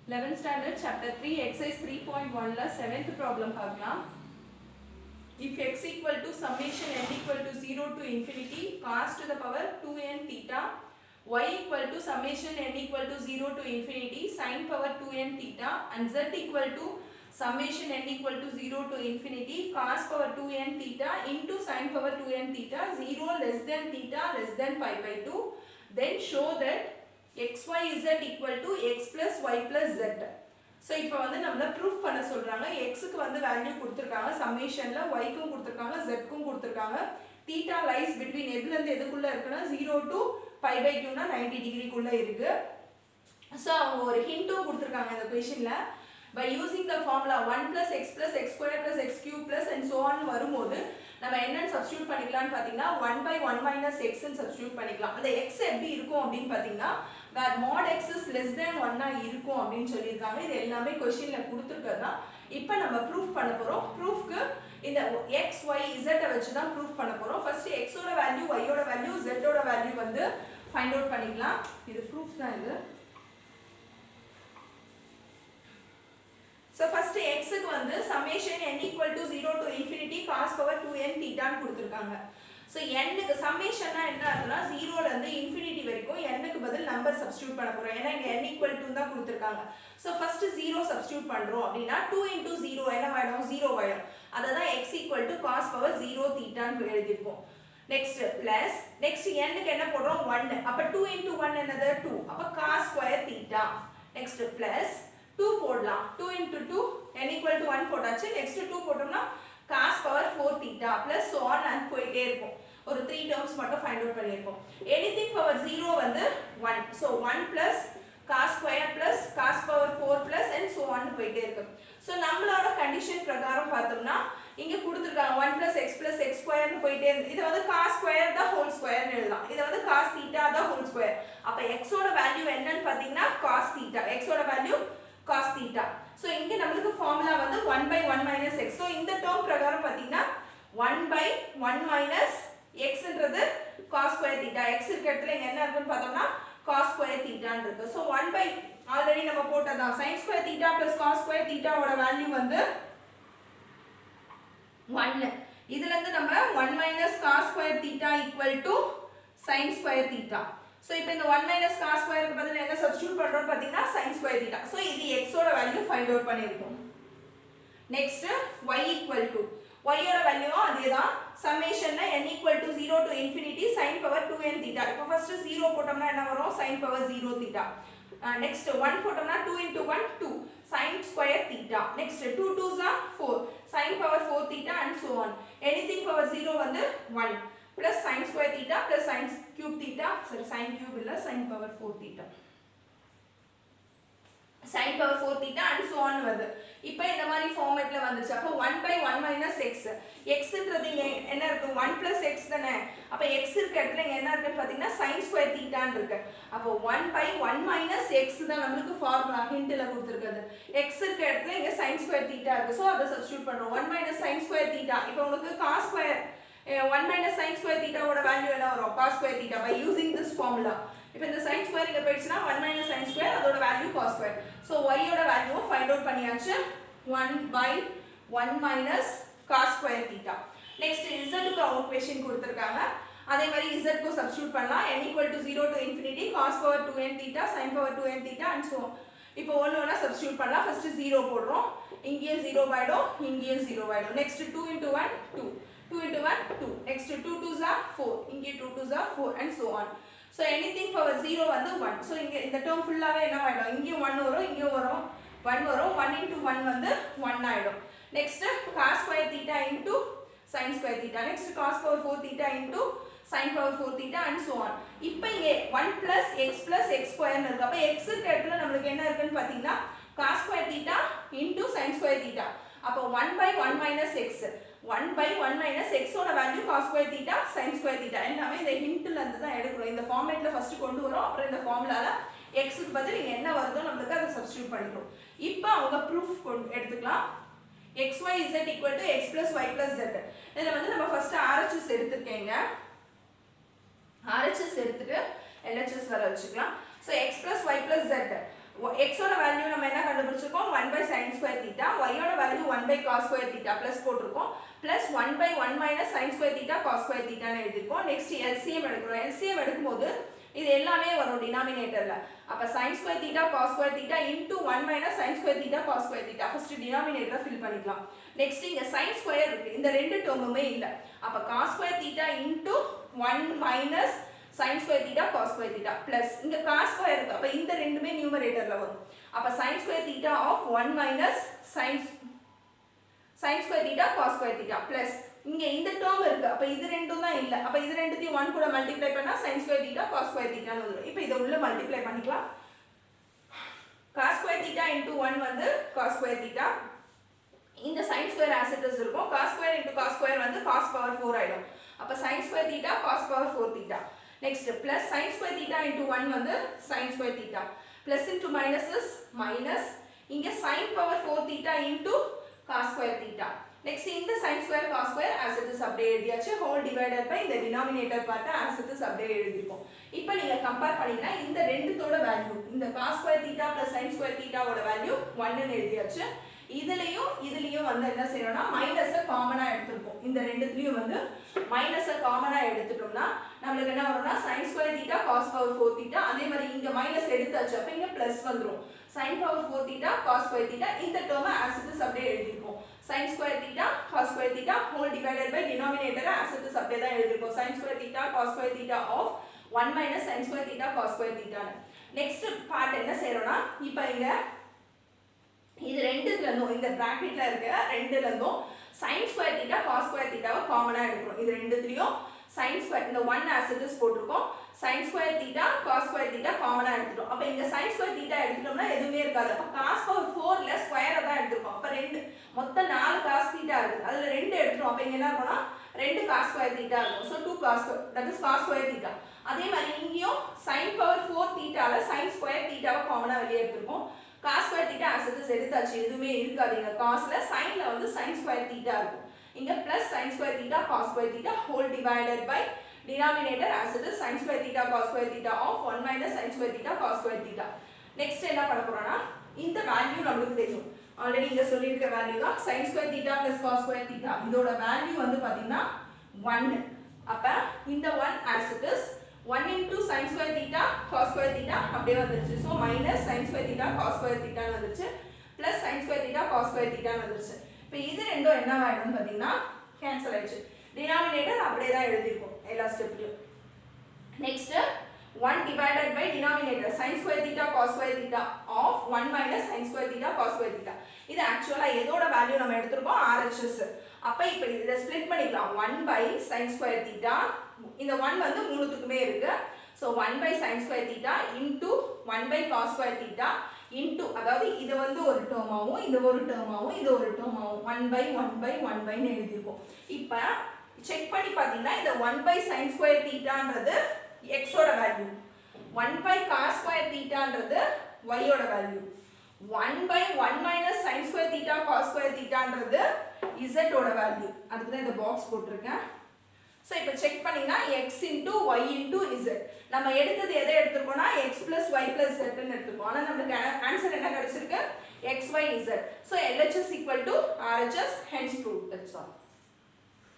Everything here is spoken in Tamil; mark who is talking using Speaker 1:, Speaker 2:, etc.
Speaker 1: 11th standard chapter 3 exercise 3.1 la 7th problem பார்க்கலாம். If x equal to summation n equal to 0 to infinity cos to the power 2n theta, y equal to summation n equal to 0 to infinity sin power 2n theta, and z equal to summation n equal to 0 to infinity cos power 2n theta into sin power 2n theta 0 less than theta less than pi by 2, then show that xyz equal to x plus y plus z. So இப்போ வந்து நம்மள ப்ரூஃப் பண்ண சொல்கிறாங்க. எக்ஸுக்கு வந்து வேல்யூ கொடுத்துருக்காங்க, சம்மேஷனில் ஒய்க்கும் கொடுத்துருக்காங்க, ஜெட்க்கும் கொடுத்துருக்காங்க. தீட்டா லைஸ் பிட்வீன் எதுலேருந்து எதுக்குள்ளே இருக்குன்னா 0 to pi by 2னா 90 டிகிரிக்குள்ளே இருக்குது. ஸோ அவங்க ஒரு ஹிண்ட்டும் கொடுத்துருக்காங்க இந்த கொஷனில். by using the formula 1 plus x square plus x cube plus and so on வரும்போது நம்ம என்னன்னு சப்ஸ்டிட்யூட் பண்ணிக்கலாம்னு பார்த்தீங்கன்னா 1 by 1 minus x ன்னு சப்ஸ்டிட்யூட் பண்ணிக்கலாம். அந்த x எப்படி இருக்கும் அப்படின்னு பார்த்தீங்கன்னா where mod x is less than 1 இருக்கும் அப்படின்னு சொல்லியிருக்காங்க. இது எல்லாமே கொஸ்டினில் கொடுத்துருக்கிறது தான். இப்போ நம்ம ப்ரூஃப் பண்ண போகிறோம். ப்ரூஃப்க்கு இந்த x y z வச்சு தான் ப்ரூஃப் பண்ண போகிறோம். ஃபர்ஸ்ட் எக்ஸோட வேல்யூ ஒய்யோட வேல்யூ ஜெட்டோட வேல்யூ வந்து ஃபைண்ட் அவுட் பண்ணிக்கலாம். இது ப்ரூஃப் தான் இது. So first x க்கு வந்து summation n equal to 0 to infinity cos power 2n theta ன்னு கொடுத்திருக்காங்க. So n க்கு சம்மேஷன்னா என்ன அர்த்தம்னா 0 ல இருந்து infinity வரைக்கும் n க்கு பதில் நம்பர் சப்ஸ்டிட்யூட் பண்ண போறோம். ஏன்னா இங்க n equal to தான் கொடுத்திருக்காங்க. So first 0 சப்ஸ்டிட்யூட் பண்றோம் அப்படினா 2 into 0 என்ன ஆயிடும் 0 ஆயிடும். அததான் x equal to cos power 0 theta ன்னு எழுதிருப்போம். next plus next n க்கு என்ன போடுறோம் 1. அப்ப 2 into 1 என்னது 2. அப்ப cos square theta. next plus 2 போடலாம். 2 into 2 n equal to 1 போட்டாச்சு. next 2 போட்டோம்னா cos power 4 theta plus so on and போயிட்டே இருக்கும். ஒரு 3 terms மட்டும் ஃபைண்ட் அவுட் பண்ணிருக்கோம். anything power 0 வந்து 1. so 1 plus cos square plus cos power 4 plus and so on போயிட்டே இருக்கு. so நம்மளோட கண்டிஷன் பிரகாரம் பார்த்தோம்னா இங்க கொடுத்திருக்காங்க 1 plus x plus x square னு போயிட்டே இருக்கு. இது வந்து cos square the whole square னு எழுதலாம். இது வந்து cos theta the whole square. அப்ப x ஓட வேல்யூ என்னன்னு பாத்தீங்கன்னா cos theta. x ஓட வேல்யூ cos theta. So இங்க நமக்கு ஃபார்முலா வந்து 1 by 1 minus x. So இந்த டேர்ம் பிரகாரம் பாத்தீங்கன்னா 1 by 1 minus x ன்றது cos square theta. x இருக்க இடத்துல இங்க என்ன இருக்குன்னு பார்த்தோம்னா cos square theta ன்னு இருக்கு. So 1 by ஆல்ரெடி நம்ம போட்டதா sin square theta plus cos square theta ஓட வேல்யூ வந்து 1. இதுல இருந்து நம்ம 1 minus cos square theta equal to sin square theta. So இப்போ இந்த 1 minus cos square க்கு பதிலா என்ன சப்ஸ்டிட்யூட் பண்றோம்னு பாத்தீங்கன்னா sin square theta. So இது x ஓட வேல்யூ ஃபைண்ட் அவுட் பண்ணிருக்கோம். next y equal to y ஓட வேல்யூவும் அதேதான். சம்மேஷன்ல n equal to 0 to infinity sin power 2n theta. இப்போ ஃபர்ஸ்ட் 0 போட்டோம்னா என்ன வரும் sin power 0 theta. next 1 போட்டோம்னா 2 into 1 2 sin square theta. next 2 2s are 4 sin power 4 theta and so on. anything power 0 வந்து 1 plus sin square theta plus sin cube theta, sorry sin cube illa sin power 4 theta, sin power 4 theta and so on வருது. இப்போ இந்த மாதிரி ஃபார்மட்ல வந்துச்சு. அப்ப 1 by 1 minus x. x ன்றது இங்க என்ன இருக்கு 1 plus x தானே. அப்ப x இருக்க இடத்துல இங்க என்ன இருக்குன்னு பாத்தீங்கன்னா sin square theta ன்னு இருக்கு. அப்ப 1 by 1 minus x தான் நமக்கு ஃபார்முலா ஹிண்ட்ல கொடுத்திருக்குது. x இருக்க இடத்துல இங்க sin square theta இருக்கு. சோ அத சப்ஸ்டிட்யூட் பண்றோம். 1 minus sin square theta. இப்போ உங்களுக்கு cos square 1 minus sin square theta ஓட வேல்யூ என்ன வரும் cos square theta by using this formula. இப்போ இந்த sin square இங்க போயிடுச்சுனா 1 minus sin square அதோட value cos square. So y ஓட வேல்யூ ஃபைண்ட் அவுட் பண்ணியாச்சு. 1 by 1 minus cos square theta. next z க்கு அவங்க क्वेश्चन கொடுத்திருக்காங்க. அதே மாதிரி z க்கு சப்ஸ்டிட்யூட் பண்ணலாம். n equal to 0 to infinity cos power 2n theta sin power 2n theta and so on. இப்போ ஒண்ணா சப்ஸ்டிட்யூட் பண்ணலாம். ஃபர்ஸ்ட் 0 போடுறோம். இங்கே 0 ஆயிடும், இங்கே 0 ஆயிடும். next 2 into 1 2 2 into 1 2. next 2 2s are 4 இங்கே 2 2s are 4 and so on. so anything power 0 வந்து 1. so இங்க இந்த டேர்ம் ஃபுல்லாவே என்ன ஆயிடும் இங்கே 1 வரும், இங்கே வரும் 1 வரும். 1 into 1 வந்து 1 ஆயிடும். next cos square theta into sin square theta. next cos power 4 theta into sin power 4 theta and so on. இப்போ இங்க 1 plus x square ன்னு இருக்கு. அப்ப x இருக்க இடத்துல நமக்கு என்ன இருக்குன்னு பாத்தீங்கன்னா cos square theta into sin square theta. அப்ப 1 by 1 minus x 1 by 1 minus x ஓட value cos square theta sin square theta. எல்லாமே இந்த ஹிண்ட்ல இருந்து தான் எடுக்கிறோம். இந்த ஃபார்மட்ல ஃபர்ஸ்ட் கொண்டு வரோம். அப்புறம் இந்த ஃபார்முலால x க்கு பதிலா இங்க என்ன வருதோ நமக்கு அதை சப்ஸ்டிட்யூட் பண்ணிரோம். இப்போ அவங்க ப்ரூஃப் எடுத்துக்கலாம். xyz equal to x plus y plus z. இதுல வந்து நம்ம ஃபர்ஸ்ட் RHS எடுத்துக்கேங்க. RHS எடுத்துட்டு LHS வர வச்சுக்கலாம். so x plus y plus z x ஓட வேல்யூ நம்ம என்ன கண்டுபிடிச்சிருக்கோம் 1 by sin square theta, y ஓட value 1 by cos square theta plus போட்டுருக்கோம் plus 1 by 1 minus sin square theta cos square theta ன்னு எழுதிருக்கோம். நெக்ஸ்ட் LCM எடுக்கிறோம். LCM எடுக்கும்போது இது எல்லாமே வரும் டினாமினேட்டர்ல. அப்ப sin square theta cos square theta into 1 minus sin square theta cos square theta first டினாமினேட்டரை ஃபில் பண்ணிக்கலாம். நெக்ஸ்ட் இங்க sin square இருக்கு. இந்த ரெண்டு டேர்முமே இல்ல. அப்ப cos square theta into 1 minus sin square theta cos square theta plus இங்க cos square இருக்கு. அப்ப இந்த ரெண்டுமே நியூமரேட்டர்ல வரும். அப்ப sin square theta of 1 minus sin square theta cos square theta plus இங்க இந்த டேர்ம் இருக்கு. அப்ப இது ரெண்டும் தான் இல்ல. அப்ப இது ரெண்டுத்தையும் 1 கூட மல்டிப்ளை பண்ணா sin square theta cos square theta ன்னு வரும். இப்போ இத உள்ள மல்டிப்ளை பண்ணிக்கலாம். cos square theta into 1 வந்து cos square theta. இந்த sin square as it is இருக்கும். cos square into cos square வந்து cos power 4 ஆயிடும். அப்ப sin square theta cos power 4 theta. Next plus sin square theta into 1 வந்து sin square theta. Plus into minus is minus. இங்க sin power 4 theta into cos square theta. Next இந்த sin square cos square as it is அப்படியே எழுதியாச்சு. whole divided by இந்த denominator part as it is அப்படியே எழுதிருக்கோம். இப்போ நீங்க கம்பேர் பண்ணீங்கன்னா இந்த ரெண்டுத்தோட வேல்யூ இந்த cos square theta plus sin square theta ஓட வேல்யூ 1 ன்னு எழுதியாச்சு. இதுலயும் வந்து என்ன செய்யணும்னா மைனஸை காமனா எடுத்துப்போம். இந்த ரெண்டுத்துலயும் வந்து மைனஸை காமனா எடுத்துட்டோம்னா நமக்கு என்ன வரும்னா sin square theta cos power 4 theta. அதே மாதிரி இங்க மைனஸ் எடுத்தாச்சு. அப்ப இங்க பிளஸ் வந்துரும். sin power 4 theta cos square theta இந்த டேர்மை as it is அப்படியே எழுதிருக்கோம். sin square theta cos square theta whole divided by denominator as it is அப்படியே தான் எழுதிருக்கோம். sin square theta cos square theta of 1 minus sin square theta cos square theta. Next part என்ன செய்யறோம்னா இப்போ இங்க இது ரெண்டுல இருந்தும் இந்த பிராக்கெட்ல இருக்க ரெண்டுல இருந்தும் sin square theta cos square theta வை காமனா எடுக்கணும். இது ரெண்டுத்துலயும் sin square இந்த 1 as it is போட்டுருக்கோம். sin square theta cos square theta காமனா எடுத்துட்டோம். அப்ப இங்க sin square theta எடுத்துட்டோம்னா எதுவுமே இருக்காது. அப்ப cos power 4 ல ஸ்கொயரை தான் எடுத்துப்போம். அப்ப ரெண்டு மொத்தம் 4 cos theta இருக்கு. அதுல ரெண்டு எடுத்துறோம். அப்ப இங்க என்ன இருக்கும்னா 2 cos square theta இருக்கும். so 2 cos square that is cos square theta. அதே மாதிரி இங்கேயும் sin power 4 theta ல sin square theta வை காமனா வெளியே எடுத்துப்போம். cos square theta as it is எடுத்தாச்சு. எதுவுமே இருக்காது. இங்க cosல sinல வந்து sin square theta இருக்கும். இங்க plus sin square theta cos square theta whole divided by denominator as it is sin square theta cos square theta of 1 minus sin square theta cos square theta. next என்ன பண்ண போறோம்னா இந்த வேல்யூ நமக்கு தெரியும். ஆல்ரெடி இங்க சொல்லிருக்க வேல்யூ தான் sin square theta plus cos square theta. இதோட வேல்யூ வந்து பாத்தீங்கன்னா 1. அப்ப இந்த 1 as it is 1 into sin square theta cos square theta அப்படியே வந்துருச்சு. so minus sin square theta cos square theta வந்துருச்சு plus sin square theta cos square theta வந்துருச்சு. இப்போ இது ரெண்டும் என்ன ஆயிடும் பாத்தீங்கன்னா கேன்சல் ஆயிடுச்சு. டினாமினேட்டர் அப்படியே தான் எழுதிருக்கோம் எல்லா ஸ்டெப்லயும். Next 1 divided by denominator sin square theta cos square theta of 1 minus sin square theta cos square theta. இது ஆக்சுவலா எதோட வேல்யூ நம்ம எடுத்துறோம் RHS. அப்ப இப்போ இத ஸ்ப்ளிட் பண்ணிக்கலாம். 1 by sin square theta இந்த 1 வந்து மூணுத்துக்குமே இருக்கு. so 1 by sin square theta into 1 by cos square theta into அதாவது இது வந்து ஒரு டேர்மாவும் இது ஒரு டேர்மாவும் இது ஒரு டேர்மாவும் 1 by 1 by 1 by ன்னு எழுதிருக்கோம். இப்போ செக் பண்ணி பாத்தீங்கன்னா இந்த 1 by sin square thetaன்றது x ஓட value, 1 by cos square thetaன்றது y ஓட value, 1 by 1 minus sin square theta cos square thetaன்றது z ஓட வேல்யூ. அதுக்கு தான் இந்த பாக்ஸ் போட்டுருக்கேன். ஸோ இப்போ செக் பண்ணிங்கன்னா x into y into z. நம்ம எடுத்தது எதை எடுத்துருக்கோம்னா x plus y plus zன்னு எடுத்துருக்கோம். ஆனால் நம்மளுக்கு ஆன்சர் என்ன கிடைச்சிருக்கு x y z. So LHS equal to RHS hence proved. That's all.